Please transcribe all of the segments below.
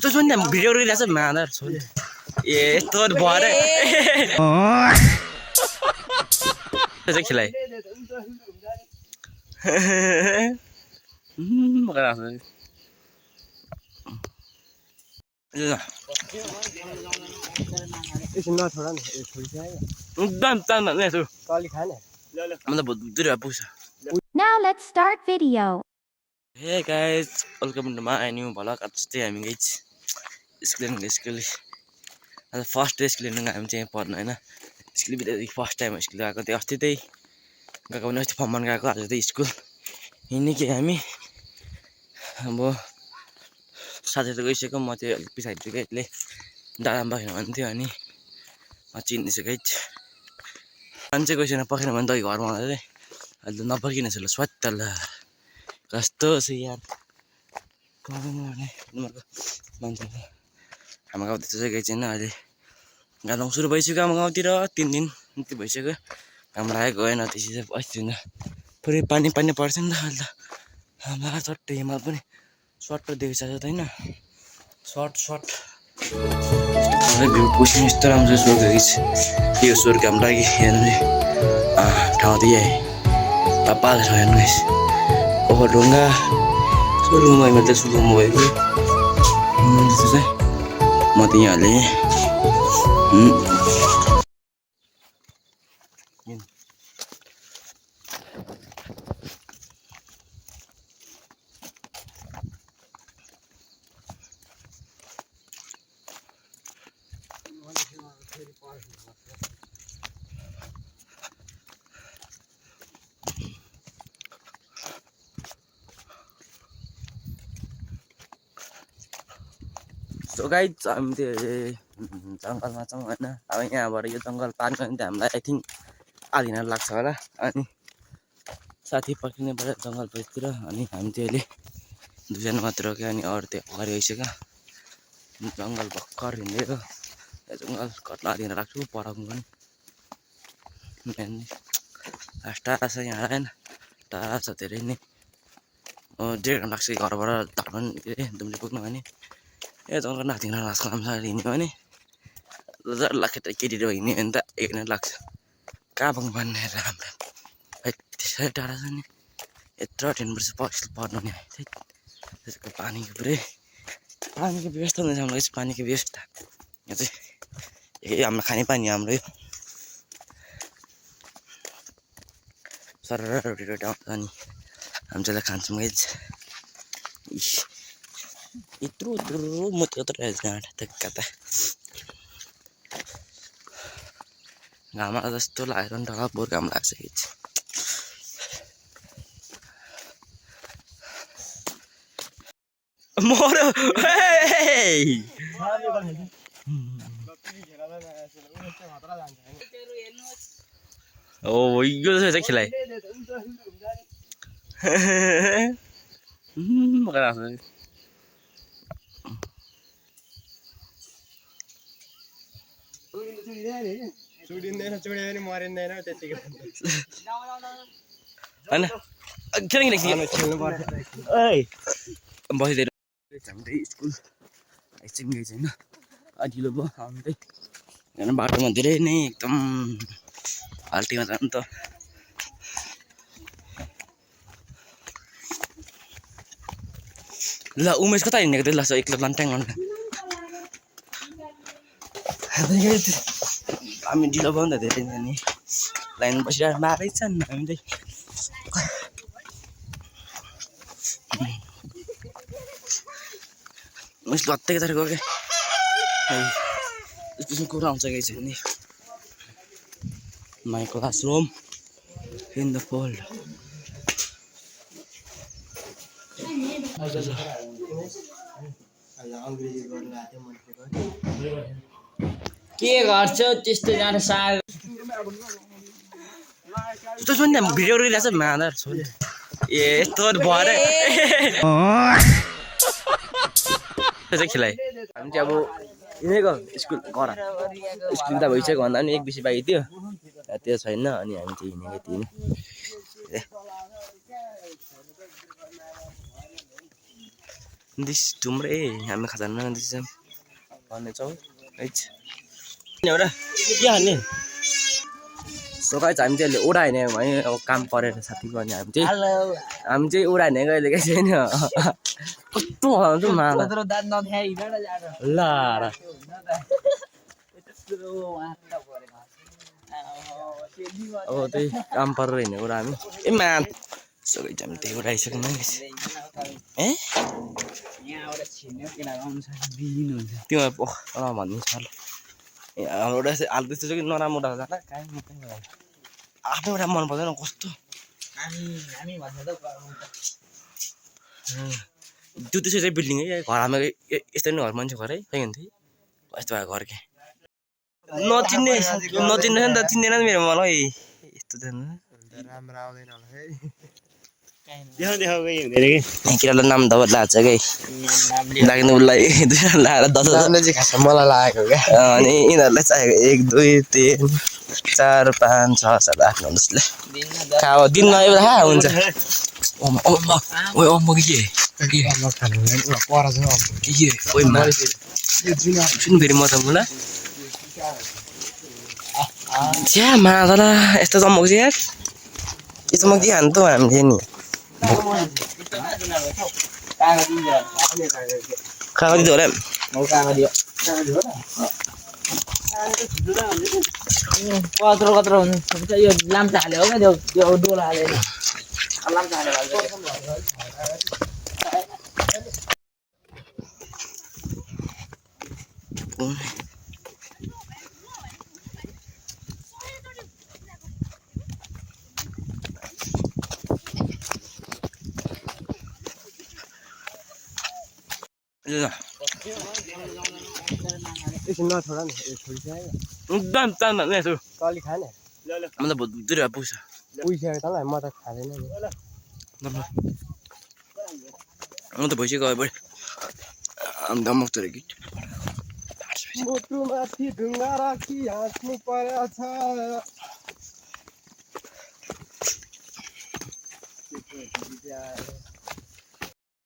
त्यो सुन न भिडियो गरिरहेछ मादर छोड ए तोर भरे त्यो खिलाइ मगर आछ एकछिन नछोड न छोडिसक्यो एकदम तान न यसो कलि खाने मतलब भुतुर पुग्छ Now let's start video. Hey guys, welcome to my new vlog. Today हामी गाइस स्कुल आज फर्स्ट डे स्कुल हामी चाहिँ पढ्न हैन स्कुल बित्दै फर्स्ट टाइम स्कुल गएको थियो अस्ति त्यही गएको भने अस्ति फर्मन गएको आज चाहिँ स्कुल हिँड्ने के हामी अब साथै त गइसक्यो म चाहिँ अलिक पछाडि गएले दादाम पखेन भन्थ्यो अनि म चिन्दैछु गाइस मान्छे गइसकेन पखेन भने त घरमा आउँदै अहिले नपर्किने छ ल स्वाट ल कस्तो छ यार मान्छे हाम्रो गाउँतिर चाहिँ गएको छैन अहिले गाउँ सुरु भइसक्यो हाम्रो गाउँतिर 3 दिन मात्रै भइसक्यो काम लागेको गएन त्यसै चाहिँ अस्ति दिन पुरै पानी पर्छ नि त अहिले त हाम्रो चट्टै हिमाल पनि सर्ट देखिसक्यो त होइन सर्ट भ्यू पुस्ने यस्तो राम्रो स्वर्ग यो स्वर्ग हाम्रो लागि हेर्नु ठाउँ दिए पाल छ हेर्नु गाइस ओहो ढुङ्गा सुरुमा मैले सुरुमा भएको म त यहाँ हालेँ सो गाइस हामी चाहिँ जङ्गलमा छौँ होइन अब यहाँबाट यो जङ्गल पार गर्ने त हामीलाई आई थिङ्क आधी घन्टा लाग्छ होला अनि साथी पर्खिने पर्छ जङ्गल भित्र अनि हामी चाहिँ अहिले दुईजना मात्र रोक्यो अनि अरू त्यो अगाडि गइसक्यो जङ्गल भर्खर हिँडेको जङ्गल कति आधी घन्टा लाग्छ पढाउनु पनि टाढा छ यहाँ होइन टाढा छ धेरै नै 1.5 घन्टा लाग्छ घरबाट धान के अरे दुम्ली पुग्नु भने ए जङ्गल नाति लाग्छ राम्रोसँग हिँड्यो भने लाखेर केटीहरू हिँड्यो भने त 1 घन्टा लाग्छ काबङ भन्ने राम्रो त्यसै टाढा छ नि यत्रो हिँड्नुपर्छ पढ्नु नि त्यसको पानीको व्यवस्था हुँदैछ हाम्रो पानीको व्यवस्था यहाँ चाहिँ हाम्रो खाने पानी हाम्रो यो सरर रोटी आउँछ अनि हामी चाहिँ खान्छौँ गाइस यत्रो म त्यत्रो कता घाम जस्तो लागेर नि डबल घाम लाग्छ गाइस मर्यो ओ यो चाहिँ खेलाइ मगर आछ चुडिँदैन चुड्यो पनि मरिँदैन त्यतिकै हैन खेल्नु खेल्नुपर्छ बसिदिएर हामी स्कुल एकछिन गएको छैन ढिलो भयो हामी चाहिँ होइन बाटोमा धेरै नै एकदम हाल्टीमा जानु त ल उमेश कता हिँडेको थियो ल एक्लो लन्ट्याङ हामी ढिलो भयो नि त धेरै नि लाइन बसिरहेको मारै छ नि हामी चाहिँ उमेश लत्तै कता गयो क्या यस्तो कुरा आउँछ कि छैन नि my classroom in the fold के गर्छ त्यस्तो जान साग त्यो सुन न भिडियो गरिरहेछ मादर छोड ए तोर भरे त्यो खिलाइ हामी चाहिँ अब हिँडेको स्कुल घर स्कुल त भइसक्यो भन्दा पनि 1 बिसी बाँकी थियो त्यो छैन अनि हामी चाहिँ हिँडेको थियौँ दिस थुम्रै हामी खजाना दिस भन्ने छौ है एउटा के हाल्ने सो गाइस हामी चाहिँ अहिले ओडा हिँड्ने है अब काम परेर साथीको अनि हामी चाहिँ ओडा हिँड्ने गइरहेको छैन कस्तो हुन्छ माला ल अब त्यही काम परेर हिँडेको ओडा हामी ए मा सो गाइस हामी त्यही ओडा आइसक्यौँ ए त्यो भनिदिन्छ ल हाम्रो एउटा हाल त्यस्तो छ कि नराम्रो उडा जाला आफ्नो एउटा मन पर्दैन कस्तो त्यो त्यसै चाहिँ बिल्डिङ है घर हाम्रो यस्तै नै घर मान्छे घर है छैन थिएँ यस्तो भएको घर के नचिन्ने नि त चिन्दैन नि मेरो मलाई यस्तो छैन राम्रो आउँदैन होला है देखाउ गई हुँदैन कि केटालाई नाम दबाई लाग्छ कि लाग्ने उसलाई 2000 10 चाहिँ खास मलाई लागेको क्या अनि यिनीहरूलाई चाहिएको 1 2 3 4 5 6 7 8 9 10 खाओ दिनमा एउटा हुन्छ ओइ अम्म के ओइ मा सुन फेरि म त मुला छ्या मादला यस्तो चम्मक चाहिँ यार यो चम्मक दिइ हान्नु त हामीले नि कागज दियो होला कत्रो हुन्छ यो लाम्चा हाल्यो हो क्या त्यो डोला हालेर लाम्चा हाल्यो एकछिन नछोडा नि छोडिसक्यो एकदम तान भन्ने छु कलि खाने म त भुत्तुरी पुग्छ पुगिसक्यो तँलाई म त खाँदैन नि म त भइसक्यो गयो दमक तर कि मुटुमाथि ढुङ्गा राखी हाँस्नु परेछ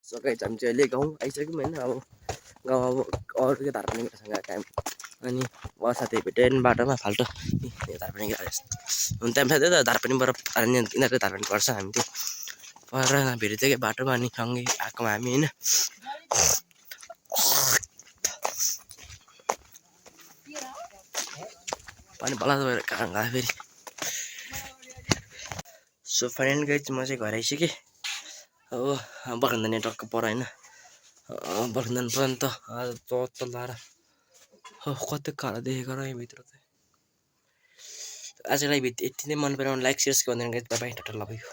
सकाइ हामी चाहिँ अहिले गाउँ आइसक्यौँ होइन अब गाउँ अब अरूकै धार्मिक केटासँग काम अनि उहाँ साथी भेटेन बाटोमा फाल्टो धार्मिक केटा हुन टाइम थियो त धार्मिकबाट यिनीहरूले धार्मिक गर्छ हामी त्यो पर भेटेको थियो कि बाटोमा अनि सँगै आएकोमा हामी होइन अनि बला भएर कहाँ गयो फेरि सो फाइनल गाइज म चाहिँ घर आइसकेँ अब बर्खन्दा नेटवर्कको पर होइन बर्खन्दा पर्यन्त त लाएर कति कालो देखेको र भित्र चाहिँ आजलाई यति नै मन पराउनु लाइक सेयर गरिदिनु guys by by Tata love you